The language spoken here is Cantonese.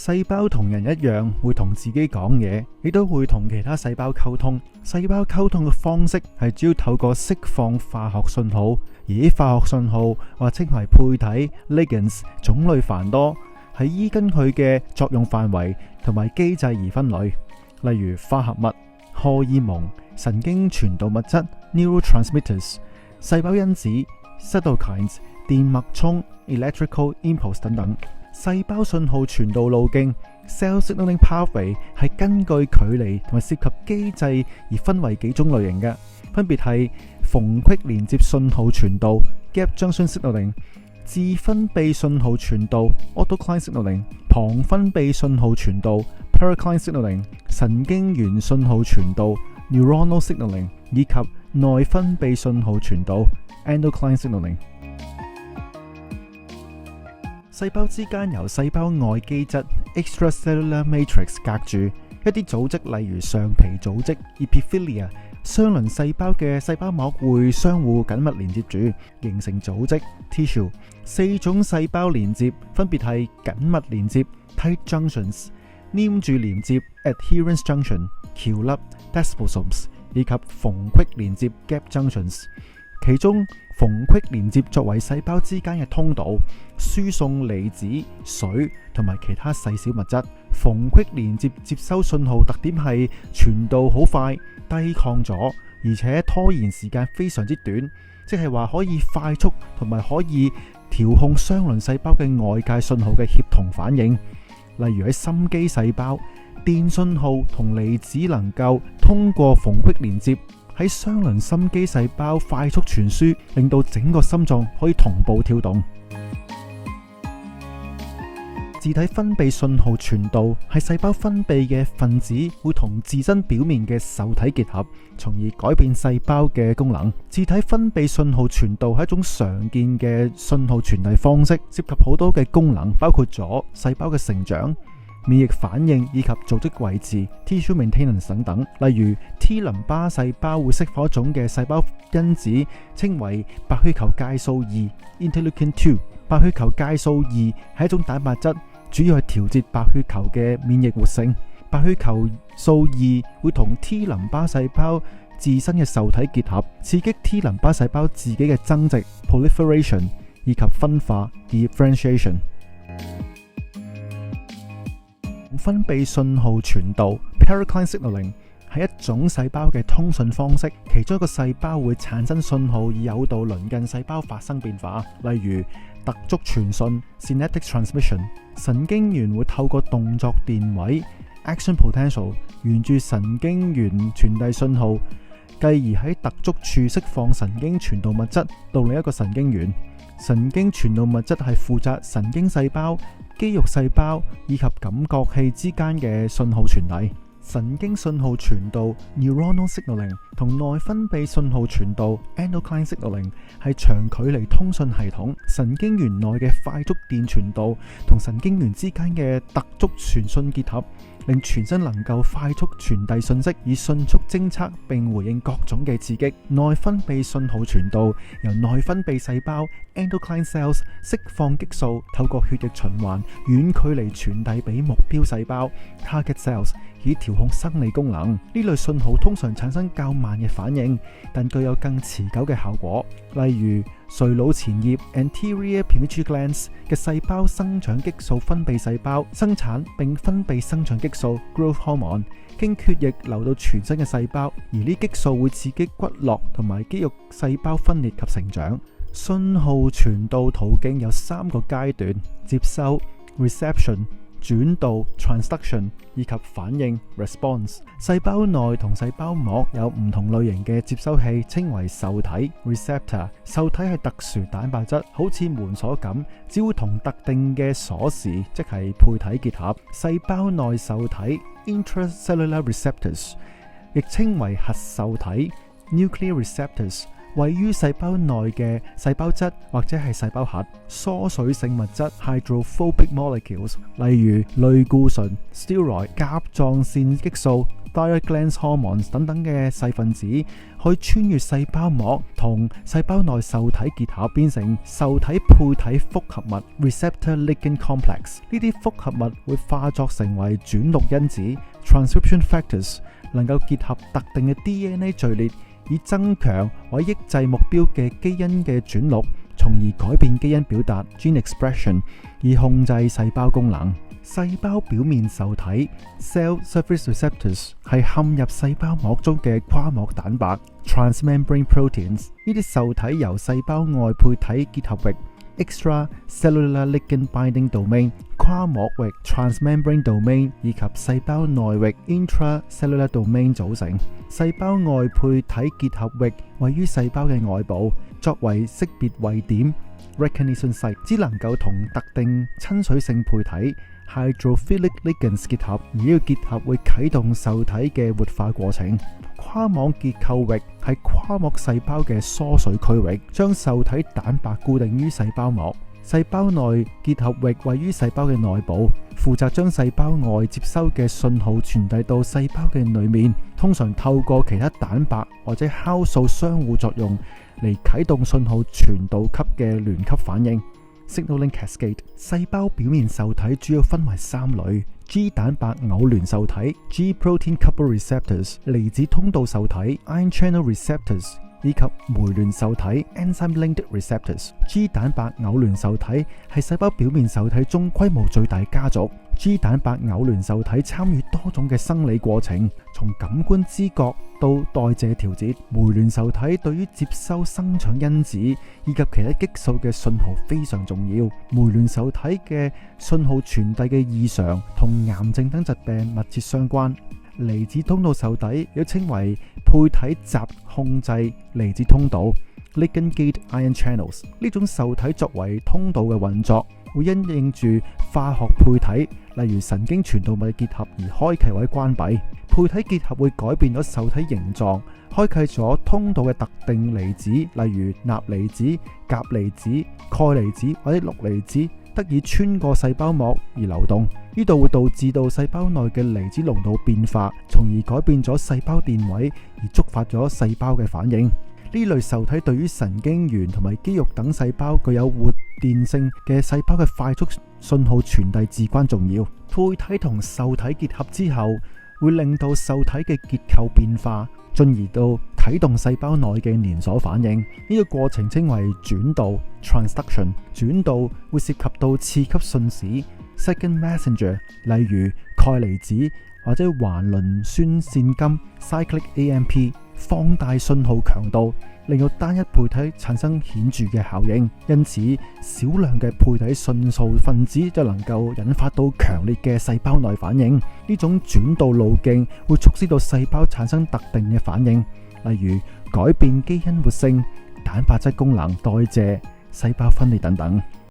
細胞同人一樣會同自己講嘢，亦都會同其他細胞溝通。細胞溝通嘅方式係主要透過釋放化學信號，而啲化學信號或稱為配體 ligands， 種類繁多，係依根佢嘅作用範圍同埋機制而分類。例如化合物、荷爾蒙、神經傳導物質 neurotransmitters、細胞因子 cytokines、電脈衝 electrical impulse 等等。細胞信號傳導路徑 cell signaling pathway 係根據距離同埋涉及機制而分為幾種類型嘅，分別係縫隙連接信號傳導 gap junction signaling、自分泌信號傳導 autocline signaling、旁分泌信號傳導 paracline signaling、神經元信號傳導 neuronal signaling 以及內分泌信號傳導 endocline signaling。細胞之間由細胞外基質 extracellular matrix 隔住，一啲組織例如上皮組織 epithelia， 相鄰細胞嘅細胞膜會相互緊密連接住，形成組織 tissue。四種細胞連接分別係緊密連接 tight junctions、黏住連接 adherence junction、橋粒 desmosomes 以及縫隙連接 gap junctions。其中縫隙連接作為細胞之間嘅通道，輸送離子、水同埋其他細小物質。縫隙連接接收信號特點係傳導好快、低抗阻，而且拖延時間非常之短，即係話可以快速同埋可以調控相鄰細胞嘅外界信號嘅協同反應。例如喺心肌細胞，電信號同離子能夠通過縫隙連接喺相鄰心肌細胞快速傳輸，令到整個心臟可以同步跳動。自體分泌信號傳導係細胞分泌嘅分子會同自身表面嘅受體結合，從而改變細胞嘅功能。自體分泌信號傳導係一種常見嘅信號傳遞方式，涉及好多嘅功能，包括咗細胞嘅成長、免疫反應以及組織維持 tissue maintenance 等等。例如 T 淋巴細胞會釋放一種嘅細胞因子，稱為白血球介素2 interleukin 2。白血球介素2係一種蛋白質，主要係調節白血球嘅免疫活性。白血球素2會同 T 淋巴細胞自身嘅受體結合，刺激 T 淋巴細胞自己嘅增殖 proliferation 以及分化 differentiation。分泌信號傳導 paracline signaling 係一種細胞嘅通訊方式，其中一個細胞會產生信號以誘導鄰近細胞發生變化，例如特觸傳訊 synaptic transmission。神經元會透過動作電位 action potential 沿住神經元傳遞信號，繼而喺特觸處釋放神經傳導物質到另一個神經元。神經傳導物質係負責神經細胞、肌肉細胞以及感覺器之間嘅信號傳遞。神經信號傳導 neuronal signaling 同內分泌信號傳導 endocline signaling 係長距離通訊系統。神經元內嘅快速電傳導同神經元之間嘅特觸傳訊結合，令全身能夠快速傳遞信息，以迅速偵測並回應各種嘅刺激。內分泌信號傳導由內分泌細胞 endocrine cells 釋放激素，透過血液循環遠距離傳遞俾目標細胞 target cells， 以調控生理功能。呢類信號通常產生較慢嘅反應，但具有更持久嘅效果。例如垂腦前葉 anterior pituitary glands 嘅細胞生長激素分泌細胞生產並分泌生長激素 growth hormone， 經血液流到全身嘅細胞，而呢激素會刺激骨骼同埋肌肉細胞分裂及成長。信號傳導途徑有3個階段：接收 reception、轉導 transduction 以及反應 response。細胞內同細胞膜有唔同類型嘅接收器，稱為受體 receptor。受體係特殊蛋白質，好似門鎖咁，只會同特定嘅鎖匙，即係配體結合。細胞內受體 intracellular receptors， 亦稱為核受體 nuclear receptors，位於細胞內嘅細胞質或者係細胞核。疏水性物質 hydrophobic molecules， 例如類固醇 steroid、甲狀腺激素 Thyroglans hormones 等等嘅細分子，可以穿越細胞膜同細胞內受體結合，變成受體配體複合物 receptor ligand complex。呢啲複合物會化作成為轉錄因子 transcription factors， 能夠結合特定嘅 DNA 序列，以增強或抑制目標嘅基因嘅轉錄，從而改變基因表達 gene expression， 以控制細胞功能。細胞表面受體 cell surface receptors 係嵌入細胞膜中嘅跨膜蛋白 transmembrane proteins。呢啲受體由細胞外配體結合域 extracellular ligand binding domain、跨膜域 transmembrane domain 以及細胞內域 intracellular domain 組成。細胞外配體結合域位於細胞嘅外部，作為識別位點 recognition site， 只能夠同特定親水性配體hydrophilic ligands 結合，而呢個結合會啟動受體嘅活化過程。跨網結構域係跨膜細胞嘅疏水區域，將受體蛋白固定於細胞膜。細胞內結合域位於細胞嘅內部，負責將細胞外接收嘅信號傳遞到細胞嘅裏面，通常透過其他蛋白或者酵素相互作用嚟啟動信號傳導級嘅聯級反應。Signaling cascade。 細胞表面受體主要分為三類： G 蛋白偶聯受體 G protein coupled receptors、 離子通道受體 Ion channel receptors 以及酶聯受體 enzyme linked receptors。 G 蛋白偶聯受體係細胞表面受體中規模最大家族。G 蛋白偶聯受體參與多種嘅生理過程，從感官知覺到代謝調節。酶聯受體對於接收生長因子以及其他激素嘅信號非常重要。酶聯受體嘅信號傳遞嘅異常同癌症等疾病密切相關。離子通道受體又稱為配體集控制離子通道 ligand gated ion channels。 呢種受體作為通道嘅運作，會因應住化學配體，例如神經傳導物結合而開啟或者關閉。配體結合會改變咗受體形狀，開啟咗通道嘅特定離子，例如鈉離子、鉀離子、鈣離子或者氯離子，得以穿過細胞膜而流動。呢度會導致到細胞內嘅離子濃度變化，從而改變咗細胞電位，而觸發咗細胞嘅反應。呢類受體對於神經元同埋肌肉等細胞具有活電性嘅細胞嘅快速信號傳遞至關重要。配體同受體結合之後，會令到受體嘅結構變化，進而到啟動細胞內嘅連鎖反應。呢個過程稱為轉導 transduction。轉導會涉及到次級信使 second messenger， 例如鈣離子或者環磷酸腺苷 cyclic AMP， 放大信號強度，令到單一配體產生顯著嘅效應。因此少量嘅配體信素分子就能夠引發到強烈嘅細胞內反應。呢種轉導路徑會促使到細胞產生特定嘅反應，例如改變基因活性、蛋白質功能、代謝、細胞分裂等等。